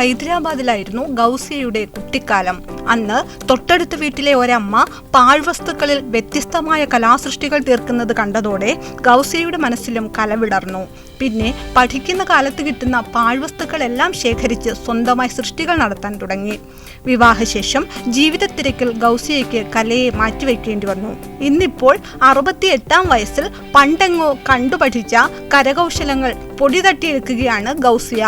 ഹൈദരാബാദിലായിരുന്നു ഗൗസിയയുടെ കുട്ടിക്കാലം. അന്ന് തൊട്ടടുത്ത വീട്ടിലെ ഒരമ്മ പാഴ്വസ്തുക്കളിൽ വ്യത്യസ്തമായ കലാസൃഷ്ടികൾ തീർക്കുന്നത് കണ്ടതോടെ ഗൗസിയയുടെ മനസ്സിലും കലവിടർന്നു. പിന്നെ പഠിക്കുന്ന കാലത്ത് കിട്ടുന്ന പാഴ്വസ്തുക്കളെല്ലാം ശേഖരിച്ച് സ്വന്തമായി സൃഷ്ടികൾ നടത്താൻ തുടങ്ങി. വിവാഹശേഷം ജീവിതത്തിരക്കിൽ ഗൗസിയയ്ക്ക് കലയെ മാറ്റിവെക്കേണ്ടി വന്നു. ഇന്നിപ്പോൾ 68-ാം വയസ്സിൽ പണ്ടെങ്ങോ കണ്ടുപഠിച്ച കരകൗശലങ്ങൾ പൊടി തട്ടിയെടുക്കുകയാണ് ഗൗസിയ.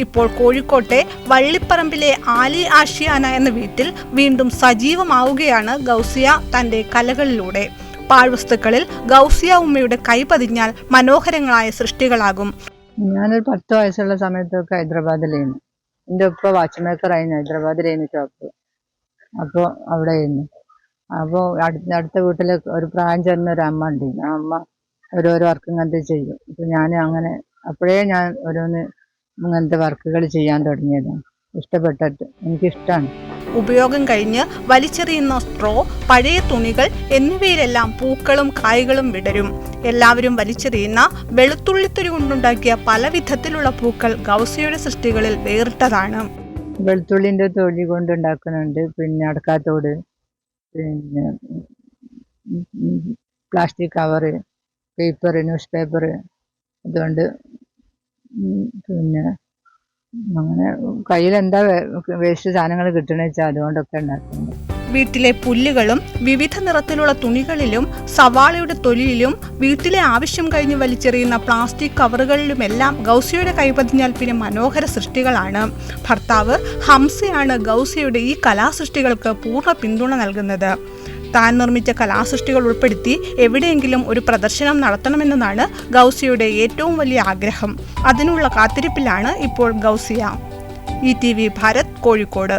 ഇപ്പോൾ കോഴിക്കോട്ടെ വള്ളിപ്പറമ്പിലെ ആലി ആഷിയാന എന്ന വീട്ടിൽ വീണ്ടും സജീവമാവുകയാണ് ഗൗസിയ തൻ്റെ കലകളിലൂടെ. പാഴ്വസ്തുക്കളിൽ ഗൗസിയ ഉമ്മയുടെ കൈ പതിഞ്ഞാൽ മനോഹരങ്ങളായ സൃഷ്ടികളാകും. ഞാനൊരു 10 വയസ്സുള്ള സമയത്തൊക്കെ ഹൈദരാബാദിലായിരുന്നു. എൻ്റെ ഉപ്പ വാച്ച് മേക്കറായിരുന്നു, ഹൈദരാബാദിലായിരുന്നു ഷോപ്പ്. അപ്പോൾ അവിടെ ആയിരുന്നു. അപ്പോൾ അടുത്ത വീട്ടിൽ ഒരു പ്രായം ചെന്ന ഒരു അമ്മ ഉണ്ട്. ആ അമ്മ ഓരോരോ വർക്ക് ഇങ്ങനത്തെ ചെയ്യും. അപ്പോൾ ഞാൻ അങ്ങനെ അപ്പോഴേ ഞാൻ ഓരോന്ന് ഇങ്ങനത്തെ വർക്കുകൾ ചെയ്യാൻ തുടങ്ങിയതാണ്. ഇഷ്ടപ്പെട്ടിട്ട് എനിക്കിഷ്ടമാണ്. ഉപയോഗം കഴിഞ്ഞ് വലിച്ചെറിയുന്ന സ്ട്രോ, പഴയ തുണികൾ എന്നിവയിലെല്ലാം പൂക്കളും കായ്കളും വിടരും. എല്ലാവരും വലിച്ചെറിയുന്ന വെളുത്തുള്ളിത്തൊലി കൊണ്ടുണ്ടാക്കിയ പല വിധത്തിലുള്ള പൂക്കൾ ഗൗസിയയുടെ സൃഷ്ടികളിൽ വേറിട്ടതാണ്. വെളുത്തുള്ളിൻ്റെ തൊലി കൊണ്ടുണ്ടാക്കുന്നുണ്ട്, പിന്നെ അടക്കാത്തോട്, പിന്നെ plastic cover, paper, news paper, അതുകൊണ്ട് പിന്നെ അങ്ങനെ കയ്യിൽ എന്താ വേസ്റ്റ് സാധനങ്ങൾ കിട്ടണമെന്ന് വെച്ചാൽ അതുകൊണ്ടൊക്കെ ഉണ്ടാക്കുന്നത്. വീട്ടിലെ പുല്ലുകളും വിവിധ നിറത്തിലുള്ള തുണികളിലും സവാളയുടെ തൊലിയിലും വീട്ടിലെ ആവശ്യം കഴിഞ്ഞ് വലിച്ചെറിയുന്ന പ്ലാസ്റ്റിക് കവറുകളിലുമെല്ലാം ഗൗസിയയുടെ കൈപതിഞ്ഞാൽ പിന്നെ മനോഹര സൃഷ്ടികളാണ്. ഭർത്താവ് ഹംസയാണ് ഗൗസിയയുടെ ഈ കലാസൃഷ്ടികൾക്ക് പൂർണ്ണ പിന്തുണ നൽകുന്നത്. താൻ നിർമ്മിച്ച കലാസൃഷ്ടികൾ ഉൾപ്പെടുത്തി എവിടെയെങ്കിലും ഒരു പ്രദർശനം നടത്തണമെന്നതാണ് ഗൗസിയയുടെ ഏറ്റവും വലിയ ആഗ്രഹം. അതിനുള്ള കാത്തിരിപ്പിലാണ് ഇപ്പോൾ ഗൗസിയ. ETV ഭാരത്, കോഴിക്കോട്.